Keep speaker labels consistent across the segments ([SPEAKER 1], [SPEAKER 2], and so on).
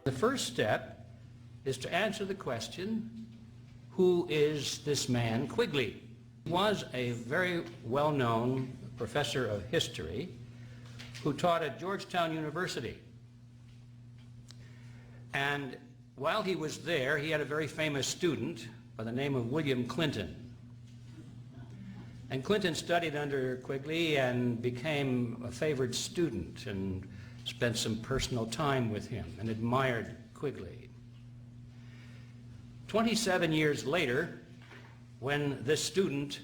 [SPEAKER 1] The first step is to answer the question, who is this man Quigley? He was a very well-known professor of history who taught at Georgetown University. And while he was there, he had a very famous student by the name of William Clinton. And Clinton studied under Quigley and became a favored student and spent some personal time with him and admired Quigley. 27 years later, when this student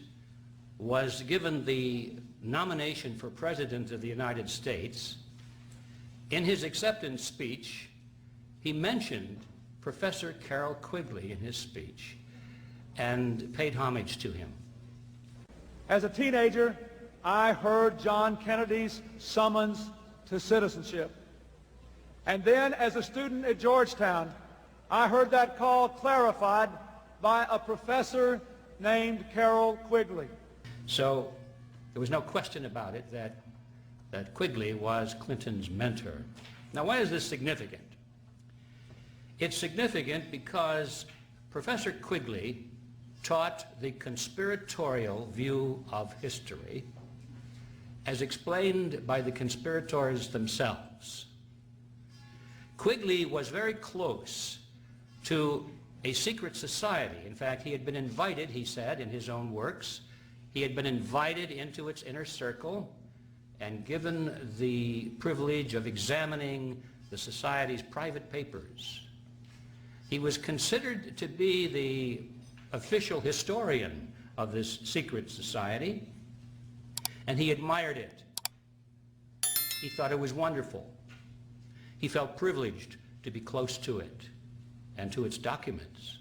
[SPEAKER 1] was given the nomination for President of the United States, in his acceptance speech, he mentioned Professor Carroll Quigley in his speech and paid homage to him.
[SPEAKER 2] As a teenager, I heard John Kennedy's summons to citizenship. And then as a student at Georgetown, I heard that call clarified by a professor named Carroll Quigley.
[SPEAKER 1] So there was no question about it that Quigley was Clinton's mentor. Now, why is this significant? It's significant because Professor Quigley taught the conspiratorial view of history as explained by the conspirators themselves. Quigley was very close to a secret society. In fact, he had been invited, he said in his own works, he had been invited into its inner circle and given the privilege of examining the society's private papers. He was considered to be the official historian of this secret society, and he admired it. He thought it was wonderful. He felt privileged to be close to it and to its documents.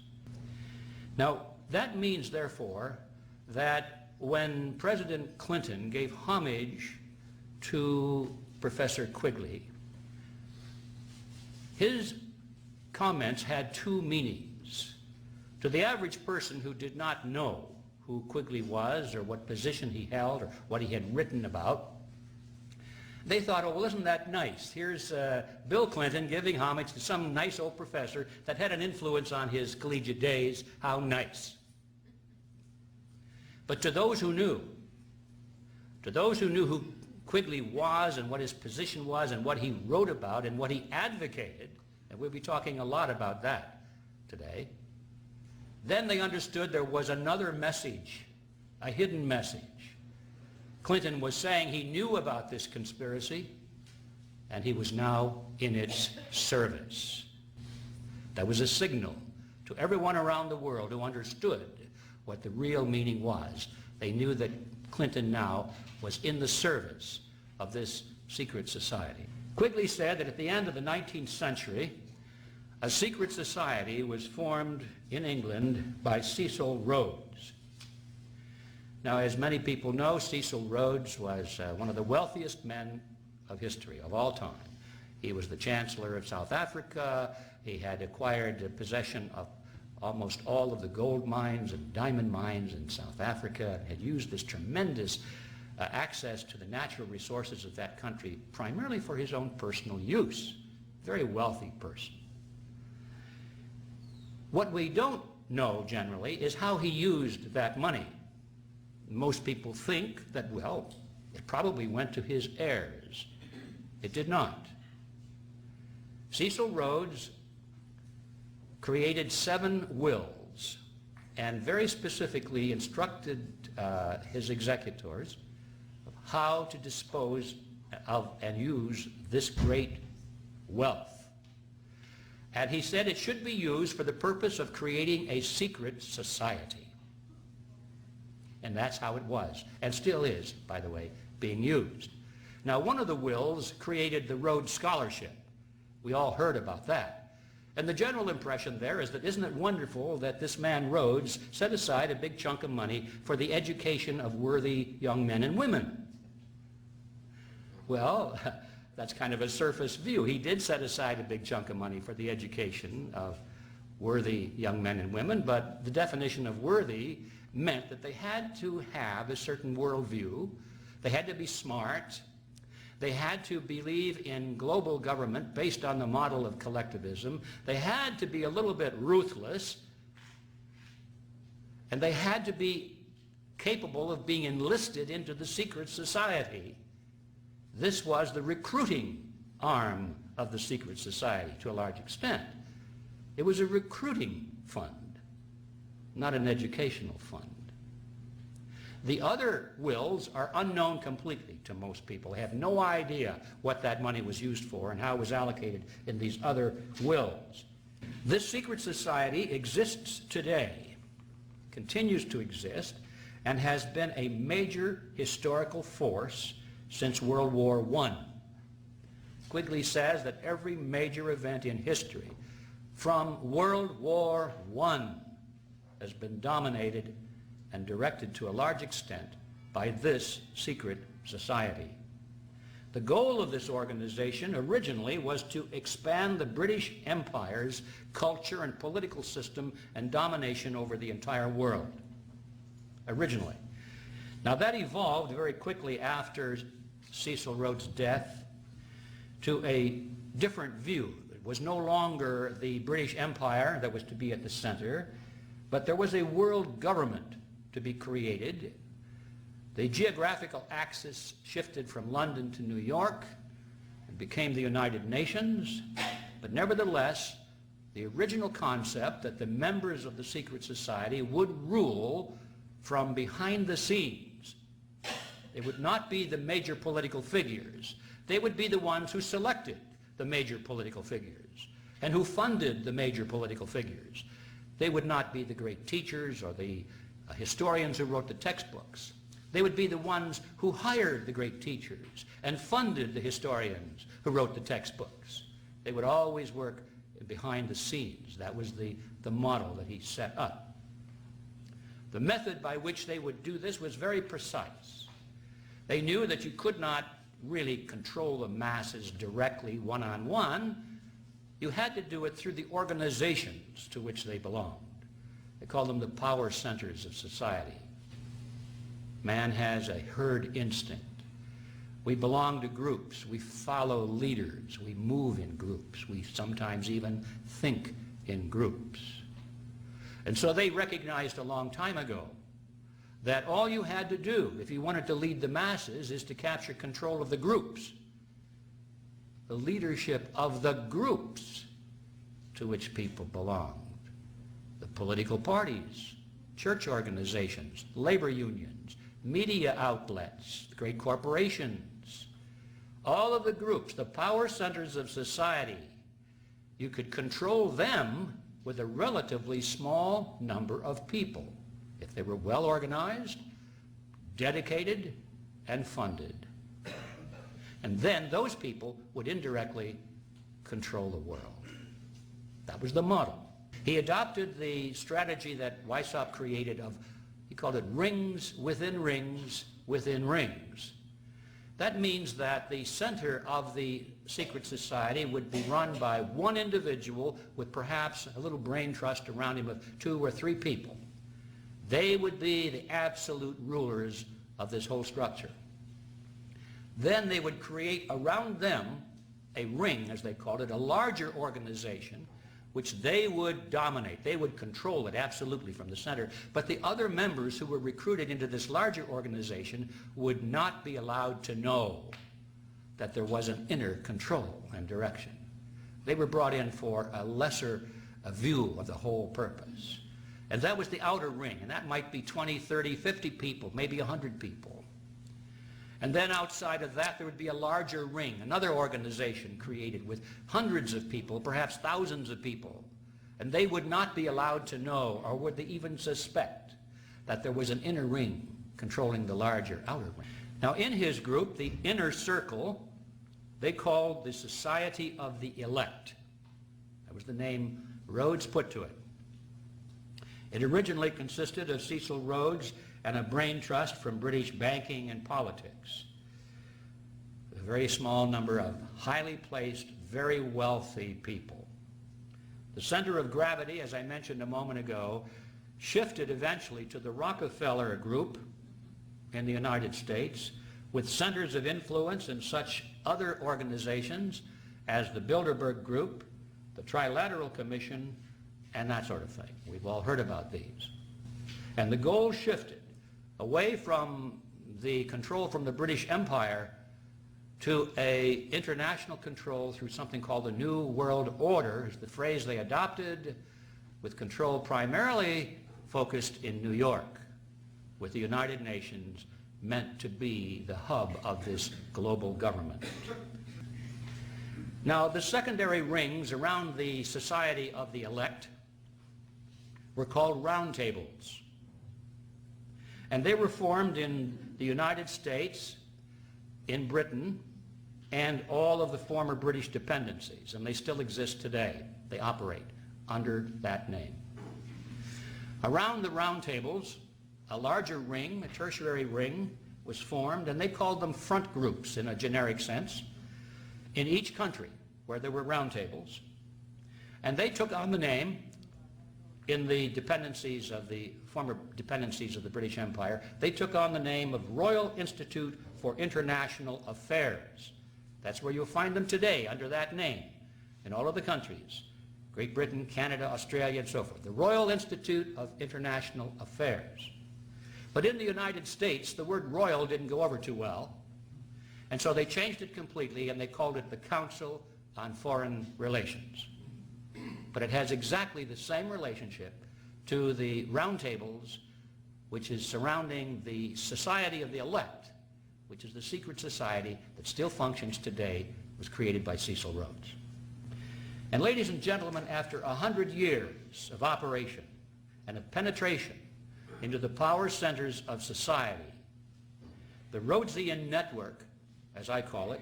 [SPEAKER 1] Now, that means, therefore, that when President Clinton gave homage to Professor Quigley, his comments had two meanings. To the average person who did not know who Quigley was or what position he held or what he had written about, they thought, oh, well, isn't that nice? Here's Bill Clinton giving homage to some nice old professor that had an influence on his collegiate days. How nice. But to those who knew who Quigley was and what his position was and what he wrote about and what he advocated, and we'll be talking a lot about that today, then they understood there was another message, a hidden message. Clinton was saying he knew about this conspiracy, and he was now in its service. That was a signal to everyone around the world who understood what the real meaning was. They knew that Clinton now was in the service of this secret society. Quigley said that at the end of the 19th century, a secret society was formed in England by Cecil Rhodes. Now, as many people know, Cecil Rhodes was one of the wealthiest men of history of all time. He was the Chancellor of South Africa. He had acquired possession of almost all of the gold mines and diamond mines in South Africa, and had used this tremendous access to the natural resources of that country primarily for his own personal use. Very wealthy person. What we don't know generally is how he used that money. Most people think that, well, it probably went to his heirs. It did not. Cecil Rhodes created 7 wills and very specifically instructed his executors of how to dispose of and use this great wealth. And he said it should be used for the purpose of creating a secret society. And that's how it was, and still is, by the way, being used. Now, one of the wills created the Rhodes Scholarship. We all heard about that. And the general impression there is that isn't it wonderful that this man Rhodes set aside a big chunk of money for the education of worthy young men and women? Well, that's kind of a surface view. He did set aside a big chunk of money for the education of worthy young men and women, but the definition of worthy meant that they had to have a certain worldview. They had to be smart. They had to believe in global government based on the model of collectivism. They had to be a little bit ruthless, and they had to be capable of being enlisted into the secret society. This was the recruiting arm of the secret society to a large extent. It was a recruiting fund, not an educational fund. The other wills are unknown completely to most people. They have no idea what that money was used for and how it was allocated in these other wills. This secret society exists today, continues to exist, and has been a major historical force since World War I. Quigley says that every major event in history from World War I has been dominated and directed to a large extent by this secret society. The goal of this organization originally was to expand the British Empire's culture and political system and domination over the entire world. Originally. Now that evolved very quickly after Cecil Rhodes' death to a different view. It was no longer the British Empire that was to be at the center, but there was a world government to be created. The geographical axis shifted from London to New York and became the United Nations, but nevertheless, the original concept that the members of the secret society would rule from behind the scenes. They would not be the major political figures. They would be the ones who selected the major political figures and who funded the major political figures. They would not be the great teachers or the historians who wrote the textbooks. They would be the ones who hired the great teachers and funded the historians who wrote the textbooks. They would always work behind the scenes. That was the model that he set up. The method by which they would do this was very precise. They knew that you could not really control the masses directly one-on-one. You had to do it through the organizations to which they belonged. They called them the power centers of society. Man has a herd instinct. We belong to groups. We follow leaders. We move in groups. We sometimes even think in groups. And so they recognized a long time ago that all you had to do if you wanted to lead the masses is to capture control of the groups, the leadership of the groups to which people belonged, the political parties, church organizations, labor unions, media outlets, great corporations, all of the groups, the power centers of society. You could control them with a relatively small number of people if they were well organized, dedicated, and funded. And then those people would indirectly control the world. That was the model. He adopted the strategy that Weishaupt created of, he called it rings within rings within rings. That means that the center of the secret society would be run by one individual with perhaps a little brain trust around him of 2 or 3 people. They would be the absolute rulers of this whole structure. Then they would create around them a ring, as they called it, a larger organization, which they would dominate. They would control it absolutely from the center. But the other members who were recruited into this larger organization would not be allowed to know that there was an inner control and direction. They were brought in for a lesser view of the whole purpose. And that was the outer ring, and that might be 20, 30, 50 people, maybe 100 people. And then outside of that, there would be a larger ring, another organization created with hundreds of people, perhaps thousands of people. And they would not be allowed to know, or would they even suspect, that there was an inner ring controlling the larger outer ring. Now in his group, the inner circle, they called the Society of the Elect. That was the name Rhodes put to it. It originally consisted of Cecil Rhodes and a brain trust from British banking and politics. A very small number of highly placed, very wealthy people. The center of gravity, as I mentioned a moment ago, shifted eventually to the Rockefeller Group in the United States, with centers of influence in such other organizations as the Bilderberg Group, the Trilateral Commission, and that sort of thing. We've all heard about these. And the goal shifted away from the control from the British Empire to an international control through something called the New World Order, is the phrase they adopted, with control primarily focused in New York, with the United Nations meant to be the hub of this global government. Now, the secondary rings around the Society of the Elect were called roundtables. And they were formed in the United States, in Britain, and all of the former British dependencies. And they still exist today. They operate under that name. Around the roundtables, a larger ring, a tertiary ring, was formed, and they called them front groups in a generic sense, in each country where there were roundtables. And they took on the name, in the dependencies of the former dependencies of the British Empire, they took on the name of Royal Institute for International Affairs. That's where you'll find them today, under that name, in all of the countries, Great Britain, Canada, Australia, and so forth. The Royal Institute of International Affairs. But in the United States, the word royal didn't go over too well, and so they changed it completely, and they called it the Council on Foreign Relations. But it has exactly the same relationship to the roundtables, which is surrounding the Society of the Elect, which is the secret society that still functions today, was created by Cecil Rhodes. And ladies and gentlemen, after 100 years of operation and of penetration into the power centers of society, the Rhodesian network, as I call it,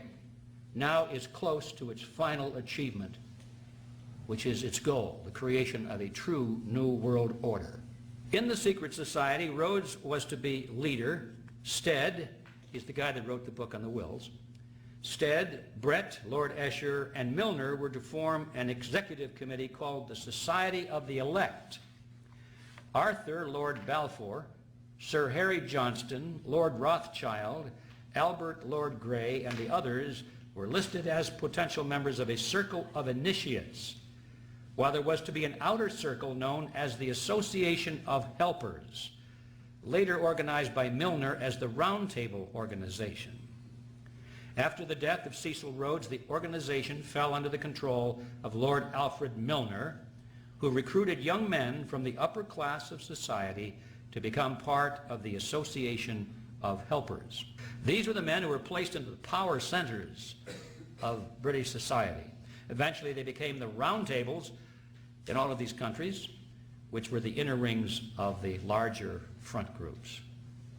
[SPEAKER 1] now is close to its final achievement, which is its goal, the creation of a true New World Order. In the secret society, Rhodes was to be leader. Stead, he's the guy that wrote the book on the wills. Stead, Brett, Lord Esher, and Milner were to form an executive committee called the Society of the Elect. Arthur, Lord Balfour, Sir Harry Johnston, Lord Rothschild, Albert, Lord Grey, and the others were listed as potential members of a circle of initiates, while there was to be an outer circle known as the Association of Helpers, later organized by Milner as the Round Table Organization. After the death of Cecil Rhodes, the organization fell under the control of Lord Alfred Milner, who recruited young men from the upper class of society to become part of the Association of Helpers. These were the men who were placed into the power centers of British society. Eventually they became the roundtables in all of these countries, which were the inner rings of the larger front groups.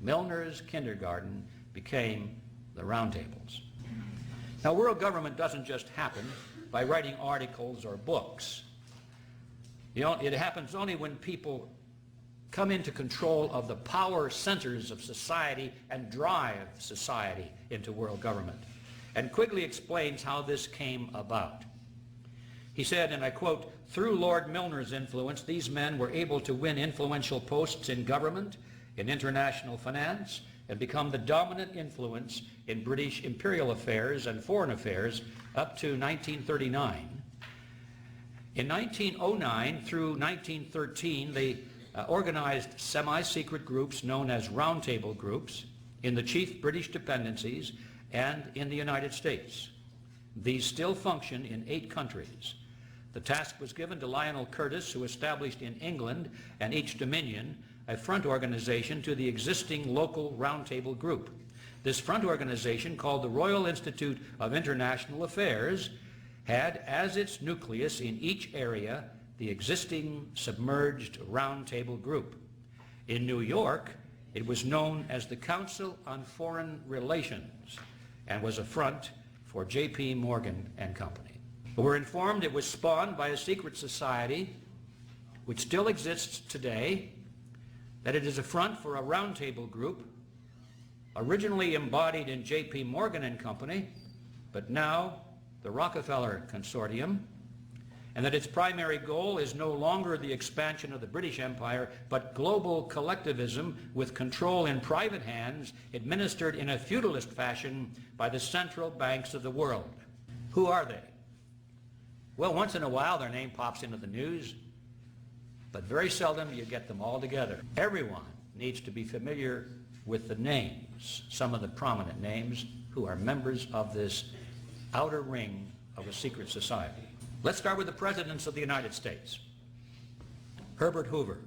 [SPEAKER 1] Milner's kindergarten became the roundtables. Now, world government doesn't just happen by writing articles or books. You know, it happens only when people come into control of the power centers of society and drive society into world government. And Quigley explains how this came about. He said, and I quote, "Through Lord Milner's influence, these men were able to win influential posts in government, in international finance, and become the dominant influence in British imperial affairs and foreign affairs up to 1939. In 1909 through 1913, they organized semi-secret groups known as roundtable groups in the chief British dependencies and in the United States. These still function in 8 countries. The task was given to Lionel Curtis, who established in England and each dominion a front organization to the existing local roundtable group. This front organization, called the Royal Institute of International Affairs, had as its nucleus in each area the existing submerged roundtable group. In New York, it was known as the Council on Foreign Relations and was a front for J.P. Morgan and Company. We're informed it was spawned by a secret society which still exists today, that it is a front for a roundtable group originally embodied in J.P. Morgan and Company, but now the Rockefeller Consortium, and that its primary goal is no longer the expansion of the British Empire, but global collectivism with control in private hands, administered in a feudalist fashion by the central banks of the world. Who are they? Well, once in a while their name pops into the news, but very seldom you get them all together. Everyone needs to be familiar with the names, some of the prominent names, who are members of this outer ring of a secret society. Let's start with the presidents of the United States. Herbert Hoover,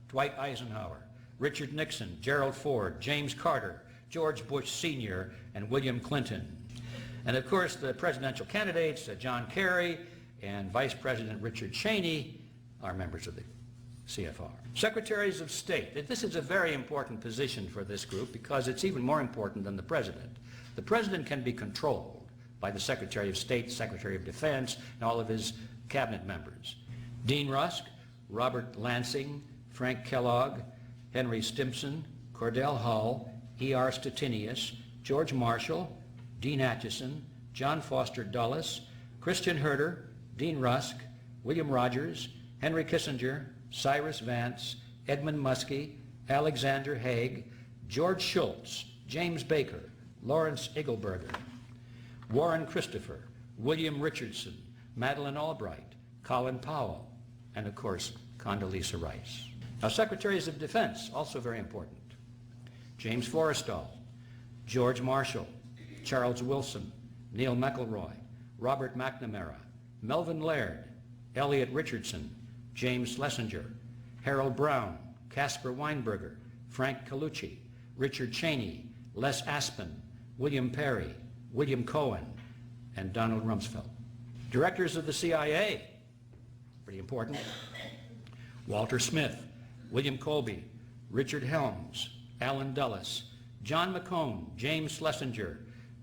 [SPEAKER 1] Dwight Eisenhower, Richard Nixon, Gerald Ford, James Carter, George Bush Sr., and William Clinton. And of course the presidential candidates, John Kerry and Vice President Richard Cheney, are members of the CFR. Secretaries of State. This is a very important position for this group because it's even more important than the president. The president can be controlled by the Secretary of State, Secretary of Defense, and all of his cabinet members. Dean Rusk, Robert Lansing, Frank Kellogg, Henry Stimson, Cordell Hull, E.R. Stettinius, George Marshall, Dean Acheson, John Foster Dulles, Christian Herter, Dean Rusk, William Rogers, Henry Kissinger, Cyrus Vance, Edmund Muskie, Alexander Haig, George Shultz, James Baker, Lawrence Eagleburger, Warren Christopher, William Richardson, Madeleine Albright, Colin Powell, and of course Condoleezza Rice. Now, Secretaries of Defense, also very important. James Forrestal, George Marshall, Charles Wilson, Neil McElroy, Robert McNamara, Melvin Laird, Elliot Richardson, James Schlesinger, Harold Brown, Caspar Weinberger, Frank Colucci, Richard Cheney, Les Aspin, William Perry, William Cohen, and Donald Rumsfeld. Directors of the CIA, pretty important. Walter Smith, William Colby, Richard Helms, Allen Dulles, John McCone, James Schlesinger,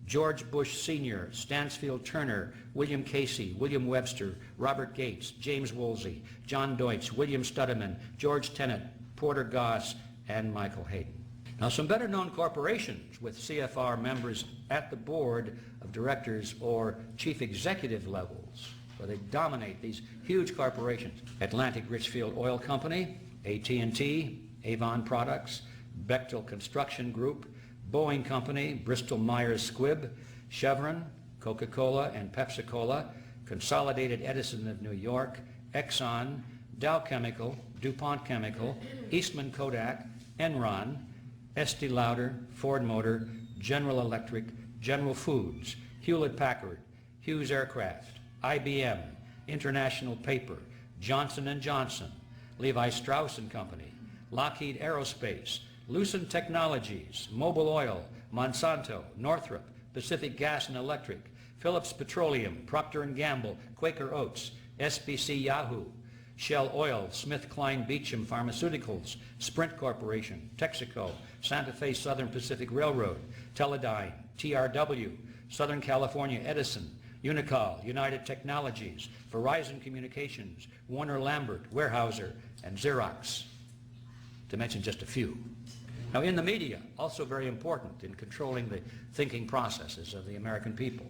[SPEAKER 1] George Bush Sr., Stansfield Turner, William Casey, William Webster, Robert Gates, James Woolsey, John Deutsch, William Studeman, George Tenet, Porter Goss, and Michael Hayden. Now, some better-known corporations with CFR members at the board of directors or chief executive levels, where they dominate these huge corporations. Atlantic Richfield Oil Company, AT&T, Avon Products, Bechtel Construction Group, Boeing Company, Bristol Myers Squibb, Chevron, Coca-Cola and Pepsi-Cola, Consolidated Edison of New York, Exxon, Dow Chemical, DuPont Chemical, Eastman Kodak, Enron, Estee Lauder, Ford Motor, General Electric, General Foods, Hewlett-Packard, Hughes Aircraft, IBM, International Paper, Johnson & Johnson, Levi Strauss & Company, Lockheed Aerospace, Lucent Technologies, Mobil Oil, Monsanto, Northrop, Pacific Gas and Electric, Phillips Petroleum, Procter & Gamble, Quaker Oats, SBC Yahoo, Shell Oil, SmithKline Beecham Pharmaceuticals, Sprint Corporation, Texaco, Santa Fe Southern Pacific Railroad, Teledyne, TRW, Southern California Edison, Unocal, United Technologies, Verizon Communications, Warner Lambert, Weyerhaeuser, and Xerox, to mention just a few. Now, in the media, also very important in controlling the thinking processes of the American people.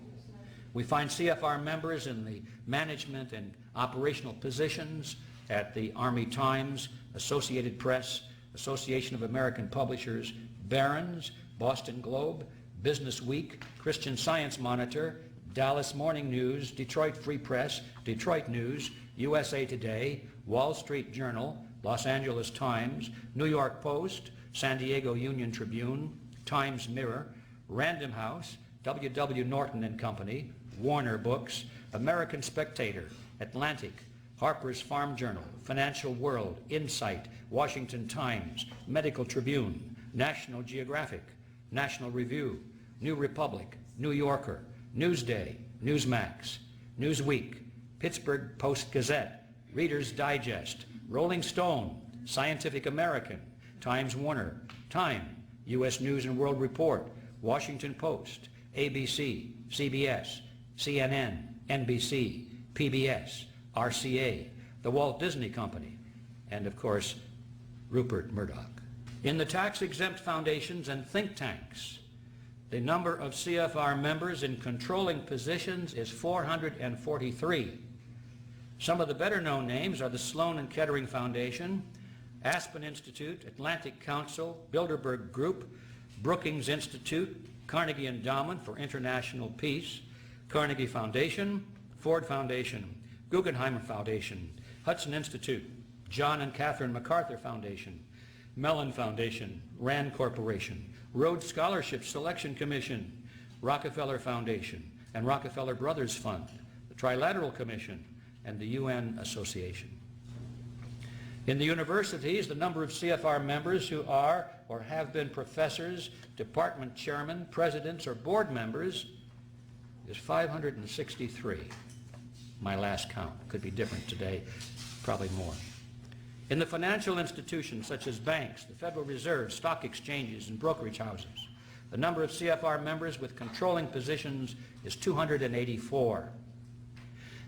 [SPEAKER 1] We find CFR members in the management and operational positions at the Army Times, Associated Press, Association of American Publishers, Barron's, Boston Globe, Business Week, Christian Science Monitor, Dallas Morning News, Detroit Free Press, Detroit News, USA Today, Wall Street Journal, Los Angeles Times, New York Post, San Diego Union Tribune, Times Mirror, Random House, W.W. Norton and Company, Warner Books, American Spectator, Atlantic, Harper's Farm Journal, Financial World, Insight, Washington Times, Medical Tribune, National Geographic, National Review, New Republic, New Yorker, Newsday, Newsmax, Newsweek, Pittsburgh Post-Gazette, Reader's Digest, Rolling Stone, Scientific American, Times Warner, Time, U.S. News and World Report, Washington Post, ABC, CBS, CNN, NBC, PBS, RCA, the Walt Disney Company, and of course, Rupert Murdoch. In the tax-exempt foundations and think tanks, the number of CFR members in controlling positions is 443. Some of the better-known names are the Sloan and Kettering Foundation, Aspen Institute, Atlantic Council, Bilderberg Group, Brookings Institute, Carnegie Endowment for International Peace, Carnegie Foundation, Ford Foundation, Guggenheim Foundation, Hudson Institute, John and Catherine MacArthur Foundation, Mellon Foundation, Rand Corporation, Rhodes Scholarship Selection Commission, Rockefeller Foundation, and Rockefeller Brothers Fund, the Trilateral Commission, and the UN Association. In the universities, the number of CFR members who are or have been professors, department chairmen, presidents, or board members is 563. My last count. Could be different today, probably more. In the financial institutions such as banks, the Federal Reserve, stock exchanges, and brokerage houses, the number of CFR members with controlling positions is 284.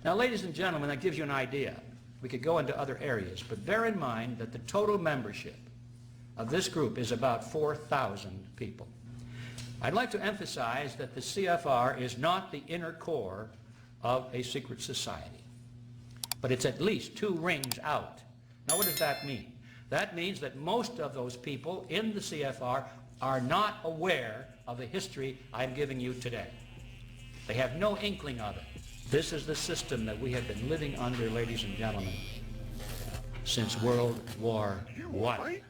[SPEAKER 1] Now, ladies and gentlemen, that gives you an idea. We could go into other areas, but bear in mind that the total membership of this group is about 4,000 people. I'd like to emphasize that the CFR is not the inner core of a secret society, but it's at least 2 rings out. Now, what does that mean? That means that most of those people in the CFR are not aware of the history I'm giving you today. They have no inkling of it. This is the system that we have been living under, ladies and gentlemen, since World War I.